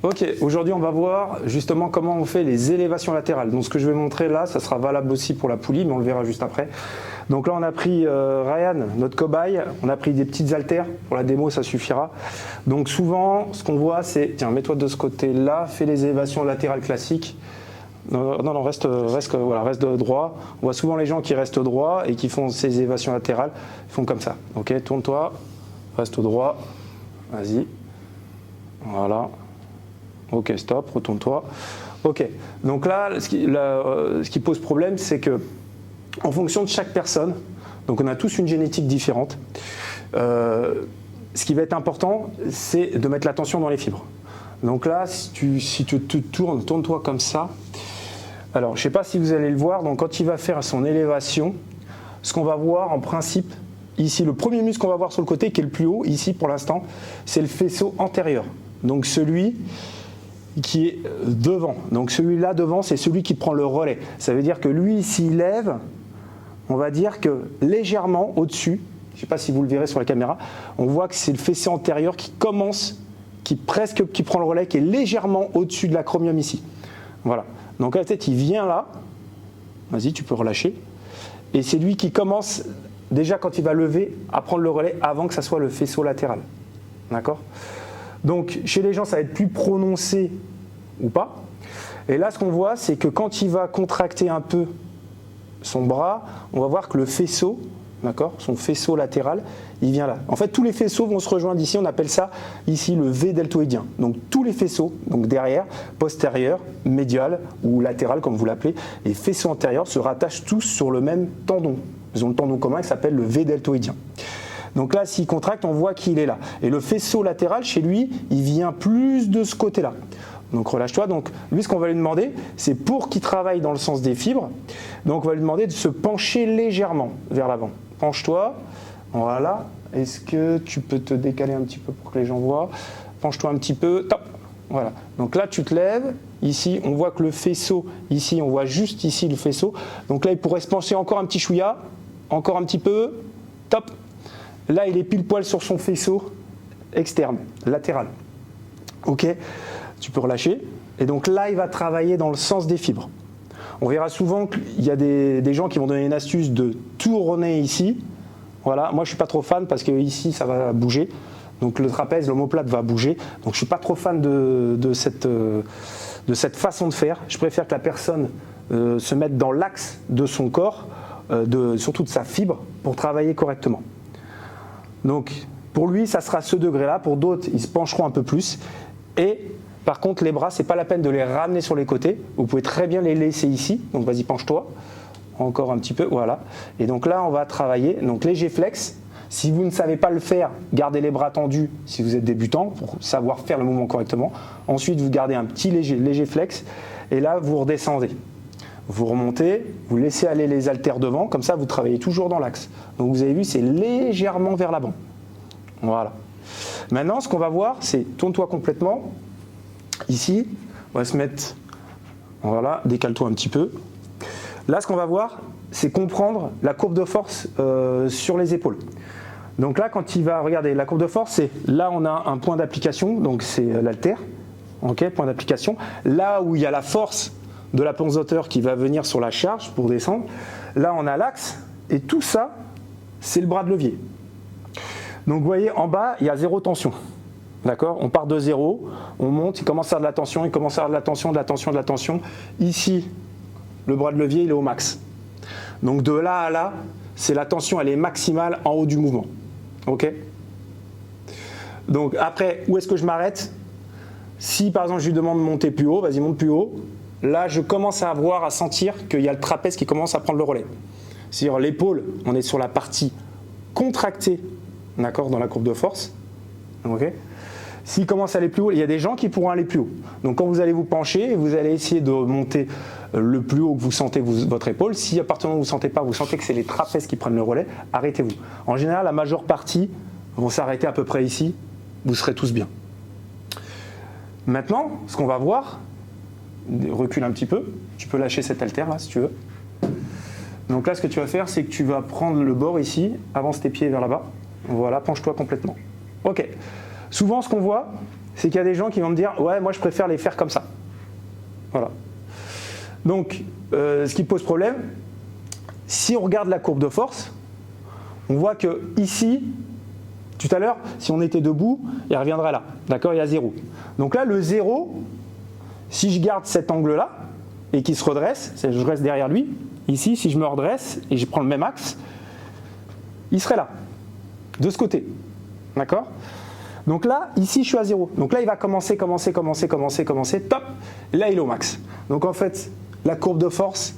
Ok, aujourd'hui on va voir justement comment on fait les élévations latérales. Donc ce que je vais montrer là, ça sera valable aussi pour la poulie, mais on le verra juste après. Donc là on a pris Ryan, notre cobaye, on a pris des petites haltères, pour la démo ça suffira. Donc souvent ce qu'on voit c'est, tiens mets-toi de ce côté-là, fais les élévations latérales classiques. Non, reste droit. On voit souvent les gens qui restent droits et qui font ces élévations latérales, ils font comme ça. Ok, tourne-toi, reste droit, vas-y, voilà. Ok, stop, retourne-toi. Ok, donc là, ce qui pose problème, c'est que en fonction de chaque personne, donc on a tous une génétique différente, ce qui va être important, c'est de mettre l'attention dans les fibres. Donc là, si tu te tournes, tourne-toi comme ça. Alors, je ne sais pas si vous allez le voir, donc quand il va faire son élévation, ce qu'on va voir en principe, ici, le premier muscle qu'on va voir sur le côté, qui est le plus haut, ici pour l'instant, c'est le faisceau antérieur. Donc celui qui est devant. Donc celui-là devant, c'est celui qui prend le relais. Ça veut dire que lui, s'il lève, on va dire que légèrement au-dessus, je ne sais pas si vous le verrez sur la caméra, on voit que c'est le fessier antérieur qui commence, qui prend le relais, qui est légèrement au-dessus de l'acromion ici. Voilà. Donc la tête, il vient là. Vas-y, tu peux relâcher. Et c'est lui qui commence, déjà quand il va lever, à prendre le relais avant que ça soit le faisceau latéral. D'accord ? Donc, chez les gens, ça va être plus prononcé ou pas. Et là, ce qu'on voit, c'est que quand il va contracter un peu son bras, on va voir que le faisceau, d'accord, son faisceau latéral, il vient là. En fait, tous les faisceaux vont se rejoindre ici. On appelle ça ici le V deltoïdien. Donc, tous les faisceaux, donc derrière, postérieur, médial ou latéral, comme vous l'appelez, et faisceau antérieur se rattachent tous sur le même tendon. Ils ont le tendon commun qui s'appelle le V deltoïdien. Donc là, s'il contracte, on voit qu'il est là. Et le faisceau latéral, chez lui, il vient plus de ce côté-là. Donc relâche-toi. Donc lui, ce qu'on va lui demander, c'est pour qu'il travaille dans le sens des fibres, donc on va lui demander de se pencher légèrement vers l'avant. Penche-toi. Voilà. Est-ce que tu peux te décaler un petit peu pour que les gens voient? Penche-toi un petit peu. Top. Voilà. Donc là, tu te lèves. Ici, on voit que le faisceau, ici, on voit juste ici le faisceau. Donc là, il pourrait se pencher encore un petit chouïa. Encore un petit peu. Top. Là, il est pile poil sur son faisceau externe, latéral. Ok, tu peux relâcher. Et donc là, il va travailler dans le sens des fibres. On verra souvent qu'il y a des gens qui vont donner une astuce de tourner ici. Voilà, moi je ne suis pas trop fan parce que ici, ça va bouger. Donc le trapèze, l'omoplate va bouger. Donc je ne suis pas trop fan de cette façon de faire. Je préfère que la personne se mette dans l'axe de son corps, surtout de sa fibre, pour travailler correctement. Donc, pour lui, ça sera ce degré-là. Pour d'autres, ils se pencheront un peu plus. Et par contre, les bras, ce n'est pas la peine de les ramener sur les côtés. Vous pouvez très bien les laisser ici. Donc, vas-y, penche-toi. Encore un petit peu, voilà. Et donc là, on va travailler. Donc, léger flex. Si vous ne savez pas le faire, gardez les bras tendus si vous êtes débutant pour savoir faire le mouvement correctement. Ensuite, vous gardez un petit léger flex. Et là, vous redescendez. Vous remontez, vous laissez aller les haltères devant, comme ça vous travaillez toujours dans l'axe. Donc vous avez vu, c'est légèrement vers l'avant. Voilà. Maintenant, ce qu'on va voir, c'est tourne-toi complètement. Ici, on va se mettre, voilà, décale-toi un petit peu. Là, ce qu'on va voir, c'est comprendre la courbe de force sur les épaules. Donc là, quand il va regarder la courbe de force, c'est là on a un point d'application, donc c'est l'haltère. Ok, point d'application. Là où il y a la force de la pensoteur qui va venir sur la charge pour descendre. Là, on a l'axe et tout ça, c'est le bras de levier. Donc, vous voyez, en bas, il y a zéro tension. D'accord? On part de zéro, on monte, il commence à avoir de la tension, il commence à avoir de la tension, de la tension, de la tension. Ici, le bras de levier, il est au max. Donc, de là à là, c'est la tension, elle est maximale en haut du mouvement. OK? Donc, après, où est-ce que je m'arrête? Si, par exemple, je lui demande de monter plus haut, vas-y, monte plus haut. Là, je commence à sentir qu'il y a le trapèze qui commence à prendre le relais. C'est-à-dire l'épaule, on est sur la partie contractée, d'accord, dans la courbe de force. Okay. S'il commence à aller plus haut, il y a des gens qui pourront aller plus haut. Donc quand vous allez vous pencher, vous allez essayer de monter le plus haut que vous sentez votre épaule. Si à partir du moment où vous ne sentez pas, vous sentez que c'est les trapèzes qui prennent le relais, arrêtez-vous. En général, la majeure partie vont s'arrêter à peu près ici. Vous serez tous bien. Maintenant, ce qu'on va voir, recule un petit peu, tu peux lâcher cet haltère là si tu veux. Donc là ce que tu vas faire c'est que tu vas prendre le bord ici, avance tes pieds vers là-bas, voilà, penche-toi complètement. Ok, souvent ce qu'on voit c'est qu'il y a des gens qui vont me dire « Ouais, moi je préfère les faire comme ça ». Voilà. Donc, ce qui pose problème, si on regarde la courbe de force, on voit que ici, tout à l'heure, si on était debout, il reviendrait là. D'accord? Il y a 0. Donc là, le 0, si je garde cet angle-là et qu'il se redresse, je reste derrière lui, ici, si je me redresse et je prends le même axe, il serait là, de ce côté. D'accord? Donc là, ici, je suis à 0. Donc là, il va commencer, top. Et là, il est au max. Donc en fait, la courbe de force,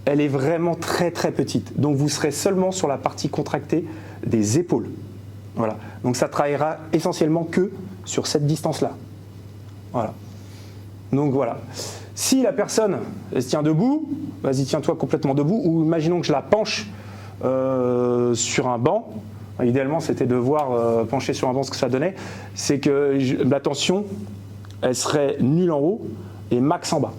elle est vraiment très très petite. Donc vous serez seulement sur la partie contractée des épaules. Voilà. Donc ça travaillera essentiellement que sur cette distance-là. Voilà. Donc voilà. Si la personne elle se tient debout, vas-y, tiens-toi complètement debout, ou imaginons que je la penche sur un banc. Idéalement, c'était de voir pencher sur un banc ce que ça donnait. C'est que la tension, elle serait nulle en haut et max en bas.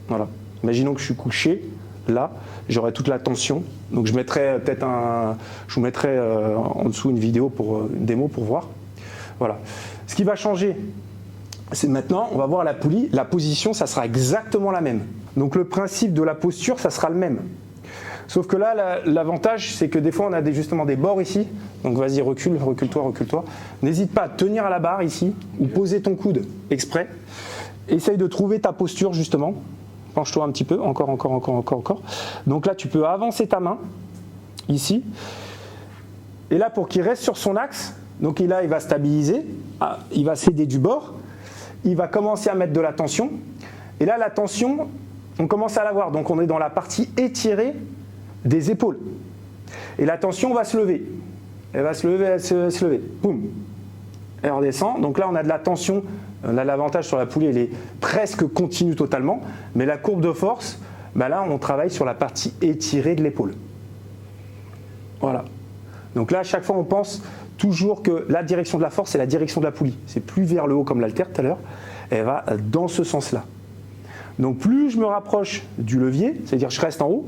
Voilà. Imaginons que je suis couché, là, j'aurais toute la tension. Donc je mettrais peut-être je vous mettrai en dessous une vidéo une démo pour voir. Voilà. Ce qui va changer, c'est maintenant, on va voir la poulie. La position, ça sera exactement la même. Donc le principe de la posture, ça sera le même. Sauf que là, l'avantage, c'est que des fois, on a justement des bords ici. Donc vas-y, recule-toi. N'hésite pas à tenir à la barre ici, ou poser ton coude exprès. Essaye de trouver ta posture, justement. Penche-toi un petit peu, encore. Donc là, tu peux avancer ta main, ici. Et là, pour qu'il reste sur son axe, donc là, il va stabiliser, il va céder du bord, il va commencer à mettre de la tension. Et là, la tension, on commence à la voir. Donc on est dans la partie étirée des épaules. Et la tension va se lever. Elle va se lever. Boum. Elle redescend. Donc là, on a de la tension. On a l'avantage sur la poulie, elle est presque continue totalement. Mais la courbe de force, là, on travaille sur la partie étirée de l'épaule. Voilà. Donc là, à chaque fois, on pense toujours que la direction de la force, c'est la direction de la poulie. C'est plus vers le haut comme l'haltère tout à l'heure. Elle va dans ce sens-là. Donc plus je me rapproche du levier, c'est-à-dire je reste en haut,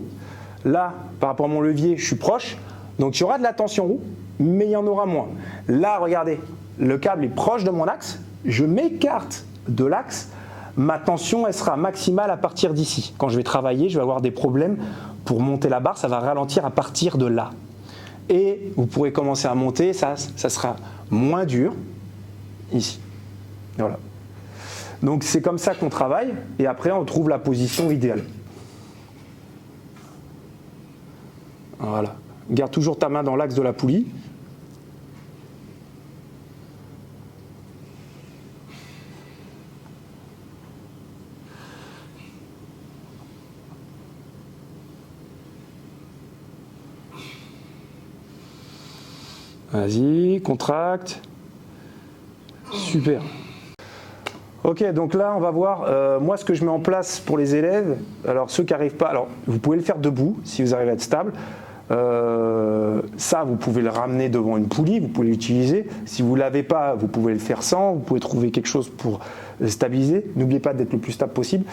là, par rapport à mon levier, je suis proche, donc il y aura de la tension en haut, mais il y en aura moins. Là, regardez, le câble est proche de mon axe, je m'écarte de l'axe, ma tension, elle sera maximale à partir d'ici. Quand je vais travailler, je vais avoir des problèmes pour monter la barre, ça va ralentir à partir de là. Et vous pourrez commencer à monter, ça sera moins dur, ici. Voilà. Donc c'est comme ça qu'on travaille, et après on trouve la position idéale. Voilà. Garde toujours ta main dans l'axe de la poulie. Vas-y, contracte. Super. Ok, donc là, on va voir, moi, ce que je mets en place pour les élèves. Alors, ceux qui n'arrivent pas, alors, vous pouvez le faire debout, si vous arrivez à être stable. Ça, vous pouvez le ramener devant une poulie, vous pouvez l'utiliser. Si vous ne l'avez pas, vous pouvez le faire sans, vous pouvez trouver quelque chose pour stabiliser. N'oubliez pas d'être le plus stable possible.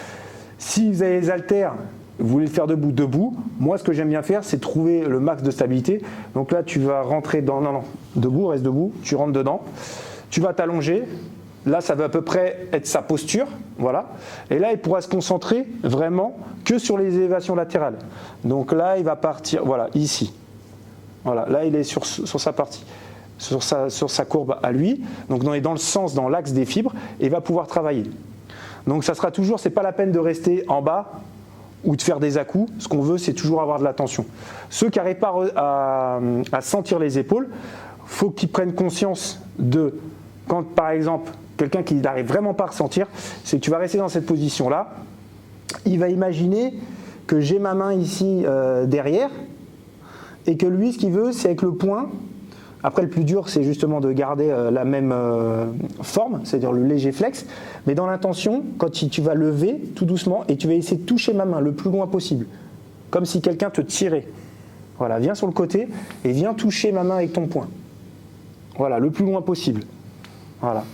Si vous avez les haltères, vous voulez le faire debout. Moi, ce que j'aime bien faire, c'est trouver le max de stabilité. Donc là, tu vas rentrer dans... Non, debout, reste debout. Tu rentres dedans. Tu vas t'allonger. Là, ça va à peu près être sa posture. Voilà. Et là, il pourra se concentrer vraiment que sur les élévations latérales. Donc là, il va partir... Voilà, ici. Voilà. Là, il est sur sa partie. Sur sa courbe à lui. Donc, on est dans le sens, dans l'axe des fibres. Et il va pouvoir travailler. Donc, ça sera toujours... C'est pas la peine de rester en bas ou de faire des à-coups. Ce qu'on veut, c'est toujours avoir de la tension. Ceux qui n'arrivent pas à sentir les épaules, il faut qu'ils prennent conscience de, quand par exemple, quelqu'un qui n'arrive vraiment pas à ressentir, c'est que tu vas rester dans cette position-là. Il va imaginer que j'ai ma main ici derrière et que lui, ce qu'il veut, c'est avec le poing. Après, le plus dur, c'est justement de garder la même forme, c'est-à-dire le léger flex. Mais dans l'intention, quand tu vas lever tout doucement et tu vas essayer de toucher ma main le plus loin possible, comme si quelqu'un te tirait. Voilà, viens sur le côté et viens toucher ma main avec ton poing. Voilà, le plus loin possible. Voilà.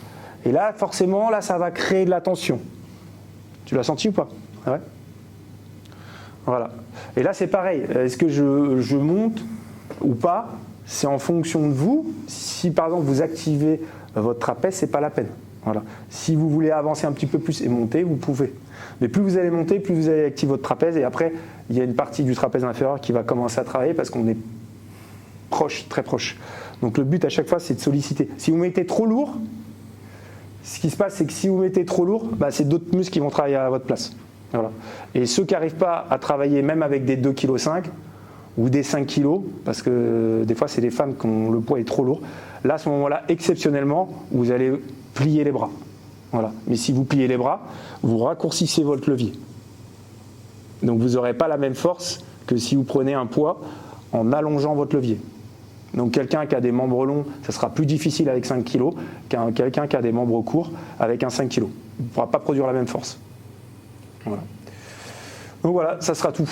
Et là, forcément, là, ça va créer de la tension. Tu l'as senti ou pas? Ouais. Voilà. Et là, c'est pareil. Est-ce que je monte ou pas? C'est en fonction de vous. Si par exemple vous activez votre trapèze, c'est pas la peine. Voilà. Si vous voulez avancer un petit peu plus et monter, vous pouvez. Mais plus vous allez monter, plus vous allez activer votre trapèze. Et après, il y a une partie du trapèze inférieur qui va commencer à travailler parce qu'on est proche, très proche. Donc le but à chaque fois, c'est de solliciter. Si vous mettez trop lourd, ce qui se passe, c'est que si vous mettez trop lourd, c'est d'autres muscles qui vont travailler à votre place. Voilà. Et ceux qui n'arrivent pas à travailler même avec des 2,5 kg ou des 5 kg, parce que des fois c'est les femmes qui ont le poids est trop lourd, là à ce moment-là, exceptionnellement, vous allez plier les bras. Voilà. Mais si vous pliez les bras, vous raccourcissez votre levier. Donc vous n'aurez pas la même force que si vous prenez un poids en allongeant votre levier. Donc quelqu'un qui a des membres longs, ça sera plus difficile avec 5 kg qu'un quelqu'un qui a des membres courts avec un 5 kg. Il ne pourra pas produire la même force. Voilà. Donc voilà, ça sera tout.